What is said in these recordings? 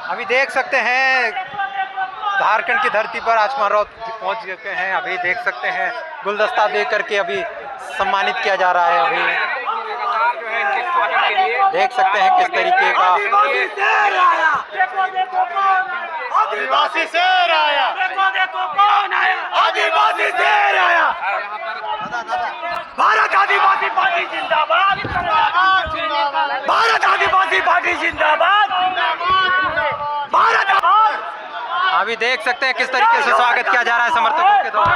अभी देख सकते हैं झारखंड की धरती पर आयुष्मान राउत पहुंच चुके हैं। अभी देख सकते हैं गुलदस्ता दे करके अभी सम्मानित किया जा रहा है। अभी देख सकते हैं किस तरीके का आदिवासी शेर आया, देखो कौन आया, आदिवासी शेर आया। भारत आदिवासी पार्टी जिंदाबाद, भारत आदिवासी पार्टी जिंदाबाद, भारत। अभी देख सकते हैं किस तरीके से स्वागत किया जा रहा है समर्थकों के द्वारा।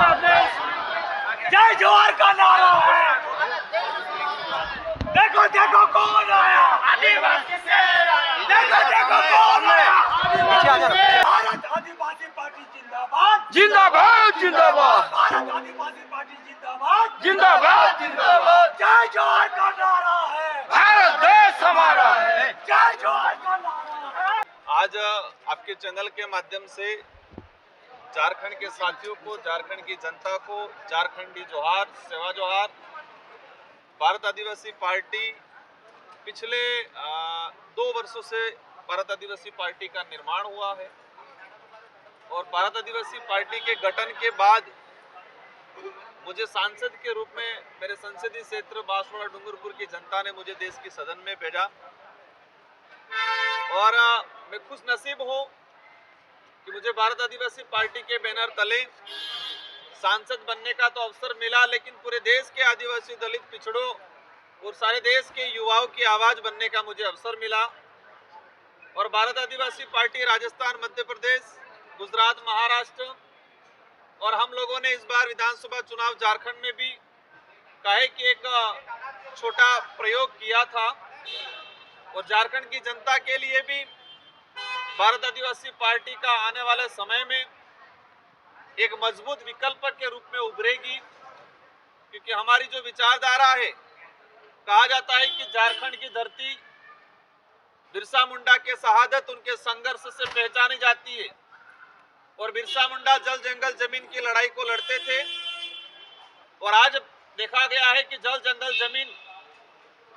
जय जोहार का नारा है, देखो देखो कौन आया, आदिवासी शेर आया, देखो कौन आया। भारत आदिवासी पार्टी जिंदाबाद, जिंदाबाद जिंदाबाद, भारत आदिवासी पार्टी जिंदाबाद, जिंदाबाद जिंदाबाद। जय जोहार का नारा है, भारत देश हमारा है, जय जोहार का नारा है। आज आपके चैनल के माध्यम से झारखंड के साथियों को, झारखंड की जनता को झारखंडी जोहार, सेवा जोहार। भारत आदिवासी पार्टी पिछले 2 वर्षों से भारत आदिवासी पार्टी का निर्माण हुआ है और भारत आदिवासी पार्टी के गठन के बाद मुझे सांसद के रूप में मेरे संसदीय क्षेत्र बांसवाड़ा डूंगरपुर की जनता ने मुझे देश की सदन में भेजा और मैं खुश नसीब हूँ कि मुझे भारत आदिवासी पार्टी के बैनर तले सांसद बनने का तो अवसर मिला, लेकिन पूरे देश के आदिवासी, दलित, पिछड़ों और सारे देश के युवाओं की आवाज बनने का मुझे अवसर मिला। और भारत आदिवासी पार्टी राजस्थान, मध्य प्रदेश, गुजरात, महाराष्ट्र और हम लोगों ने इस बार विधानसभा चुनाव झारखंड में भी कहे कि एक छोटा प्रयोग किया था और झारखंड की जनता के लिए भी भारत आदिवासी पार्टी का आने वाले समय में एक मजबूत विकल्प के रूप में उभरेगी, क्योंकि हमारी जो विचारधारा है, कहा जाता है कि झारखंड की धरती बिरसा मुंडा के शहादत, उनके संघर्ष से पहचानी जाती है और बिरसा मुंडा जल जंगल जमीन की लड़ाई को लड़ते थे और आज देखा गया है कि जल जंगल जमीन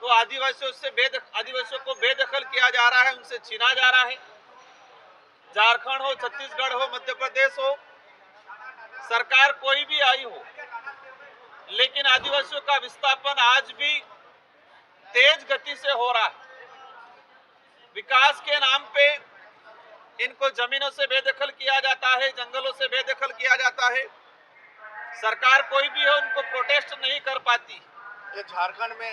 तो आदिवासियों को बेदखल किया जा रहा है, उनसे छीना जा रहा है। झारखंड हो, छत्तीसगढ़ हो, मध्य प्रदेश हो, सरकार कोई भी आई हो, लेकिन आदिवासियों का विस्थापन आज भी तेज गति से हो रहा है। विकास के नाम पे इनको जमीनों से बेदखल किया जाता है, जंगलों से बेदखल किया जाता है। सरकार कोई भी हो, उनको प्रोटेस्ट नहीं कर पाती। ये झारखंड में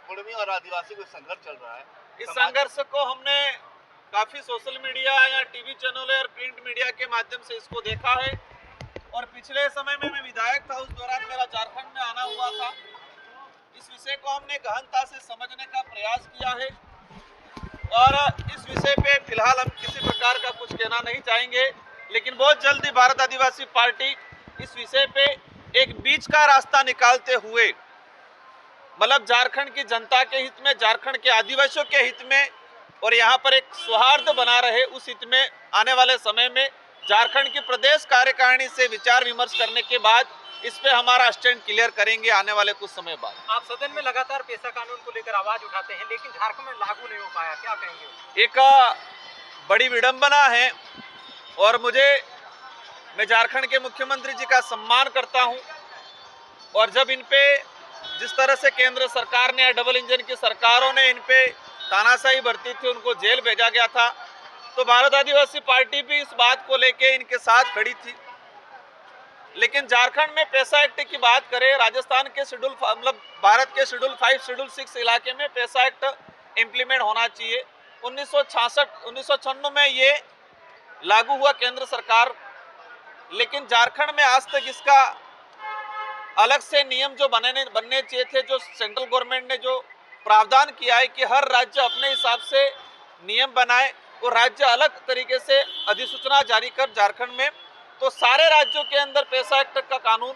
कुर्मी और आदिवासी को संघर्ष चल रहा है। इस संघर्ष को हमने काफी सोशल मीडिया या टीवी चैनल और प्रिंट मीडिया के माध्यम से इसको देखा है और पिछले समय में मैं विधायक था, उस दौरान मेरा झारखंड में आना हुआ था। इस विषय को हमने गहनता से समझने का प्रयास किया है और इस विषय पे फिलहाल हम किसी प्रकार का कुछ कहना नहीं चाहेंगे, लेकिन बहुत जल्दी भारत आदिवासी पार्टी इस विषय पे एक बीच का रास्ता निकालते हुए, मतलब झारखंड की जनता के हित में, झारखंड के आदिवासियों के हित में और यहाँ पर एक सौहार्द बना रहे, उस हित में आने वाले समय में झारखंड की प्रदेश कार्यकारिणी से विचार विमर्श करने के बाद इस पे हमारा स्टैंड क्लियर करेंगे आने वाले कुछ समय बाद। आप सदन में लगातार पेशा कानून को लेकर आवाज उठाते हैं, लेकिन झारखंड में लागू नहीं हो पाया, क्या कहेंगे? एक बड़ी विडंबना है और मैं झारखंड के मुख्यमंत्री जी का सम्मान करता हूं और जब इन पे जिस तरह से केंद्र सरकार ने या डबल इंजन की सरकारों ने इन पे तानाशाही बरती थी, उनको जेल भेजा गया था, तो भारत आदिवासी पार्टी भी इस बात को लेके इनके साथ खड़ी थी। लेकिन झारखंड में पैसा एक्ट की बात करें, राजस्थान के मतलब भारत के शेड्यूल 5, शेड्यूल 6 इलाके में पैसा एक्ट इम्प्लीमेंट होना चाहिए। 1996 में ये लागू हुआ केंद्र सरकार, लेकिन झारखंड में आज तक इसका अलग से नियम जो बनने चाहिए थे, जो सेंट्रल गवर्नमेंट ने जो प्रावधान किया है कि हर राज्य अपने हिसाब से नियम बनाए और राज्य अलग तरीके से अधिसूचना जारी कर झारखंड में, तो सारे राज्यों के अंदर पैसा एक्ट का कानून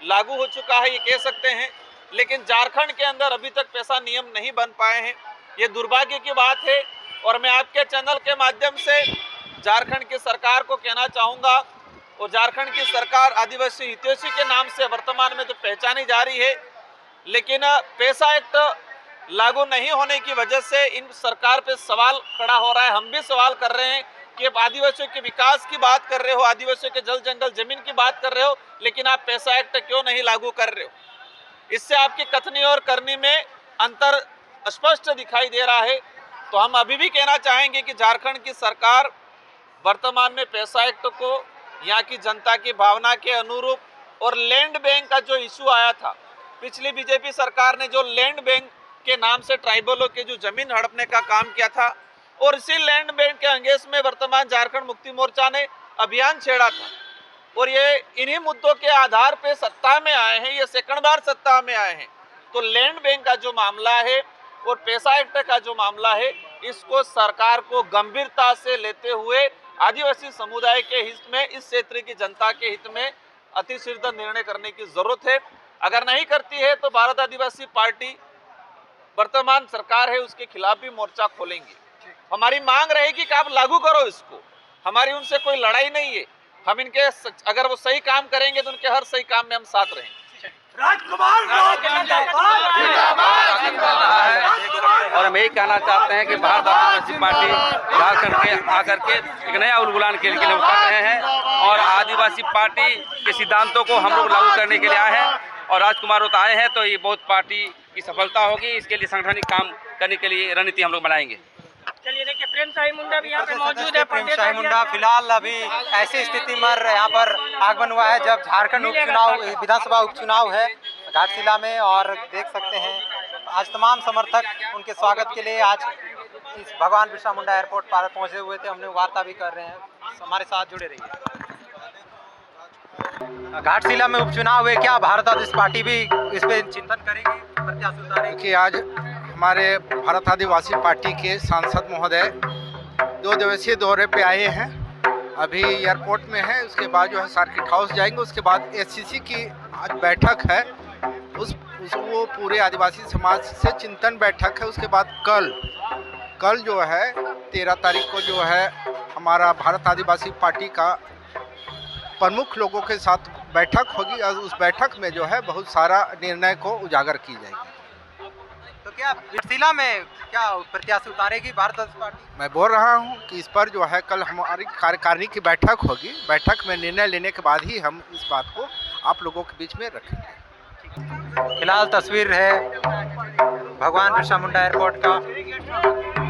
लागू हो चुका है, ये कह सकते हैं। लेकिन झारखंड के अंदर अभी तक पैसा नियम नहीं बन पाए हैं, ये दुर्भाग्य की बात है। और मैं आपके चैनल के माध्यम से झारखंड की सरकार को कहना चाहूँगा, और झारखंड की सरकार आदिवासी हितैषी के नाम से वर्तमान में तो पहचानी जा रही है, लेकिन पैसा एक्ट लागू नहीं होने की वजह से इन सरकार पे सवाल खड़ा हो रहा है। हम भी सवाल कर रहे हैं कि आप आदिवासियों के विकास की बात कर रहे हो, आदिवासियों के जल जंगल जमीन की बात कर रहे हो, लेकिन आप पैसा एक्ट क्यों नहीं लागू कर रहे हो? इससे आपकी कथनी और करनी में अंतर स्पष्ट दिखाई दे रहा है। तो हम अभी भी कहना चाहेंगे कि झारखंड की सरकार वर्तमान में पैसा एक्ट को यहाँ की जनता की भावना के अनुरूप और लैंड बैंक का जो इशू आया था, पिछली बीजेपी सरकार ने जो लैंड बैंक के नाम से ट्राइबलों के जो जमीन हड़पने का काम किया था, और इसी लैंड बैंक के अंगेज में वर्तमान झारखंड मुक्ति मोर्चा ने अभियान छेड़ा था, और ये इन्हीं मुद्दों के आधार पे सत्ता में आए हैं, ये सेकंड बार सत्ता में आए हैं। तो लैंड बैंक का जो मामला है और पैसा एक्ट का जो मामला है, इसको सरकार को गंभीरता से लेते हुए आदिवासी समुदाय के हित में, इस क्षेत्र की जनता के हित में अतिशीघ्र निर्णय करने की जरूरत है। अगर नहीं करती है तो भारत आदिवासी पार्टी वर्तमान सरकार है उसके खिलाफ भी मोर्चा खोलेंगे। हमारी मांग रहेगी कि आप लागू करो इसको, हमारी उनसे कोई लड़ाई नहीं है। हम इनके अगर वो सही काम करेंगे तो उनके हर सही काम में हम साथ रहेंगे। राजकुमार और हम यही कहना चाहते हैं कि भारत आदिवासी पार्टी झारखंड के आकर के एक नया उलगुलान के लिए कर रहे हैं, और आदिवासी पार्टी के सिद्धांतों को हम लोग लागू करने के लिए आए हैं, और राजकुमार राउत आए हैं तो ये बहुत पार्टी की सफलता होगी। इसके लिए संगठनिक काम करने के लिए रणनीति हम लोग बनाएंगे। चलिए देखिए, प्रेम शाही मुंडा भी यहाँ पे मौजूद है। प्रेम शाही मुंडा फिलहाल अभी ऐसी स्थिति में यहाँ पर आगमन हुआ है जब झारखंड उपचुनाव, विधानसभा उपचुनाव है घाटशिला में, और देख सकते हैं आज तमाम समर्थक उनके स्वागत के लिए आज इस भगवान बिरसा मुंडा एयरपोर्ट पर पहुंचे हुए थे। हमने वार्ता भी कर रहे हैं, हमारे साथ जुड़े रहिए। घाटशिला में उपचुनाव है, क्या भारत आदिवासी पार्टी भी इस पे चिंतन करेगी, प्रत्याशी उतारेगी? कि आज हमारे भारत आदिवासी पार्टी के सांसद महोदय 2 दिवसीय दौरे पे आए हैं। अभी एयरपोर्ट में है, उसके बाद जो है सर्किट हाउस जाएंगे, उसके बाद एससीसी की आज बैठक है, वो पूरे आदिवासी समाज से चिंतन बैठक है। उसके बाद कल जो है 13 तारीख को जो है हमारा भारत आदिवासी पार्टी का प्रमुख लोगों के साथ बैठक होगी, और उस बैठक में जो है बहुत सारा निर्णय को उजागर की जाएगी। तो क्या घाटशिला में क्या प्रत्याशी उतारेगी भारत आदिवासी पार्टी? मैं बोल रहा हूं कि इस पर जो है कल हमारी कार्यकारिणी की बैठक होगी, बैठक में निर्णय लेने के बाद ही हम इस बात को आप लोगों के बीच में रखेंगे। फिलहाल तस्वीर है भगवान बिरसा मुंडा एयरपोर्ट का।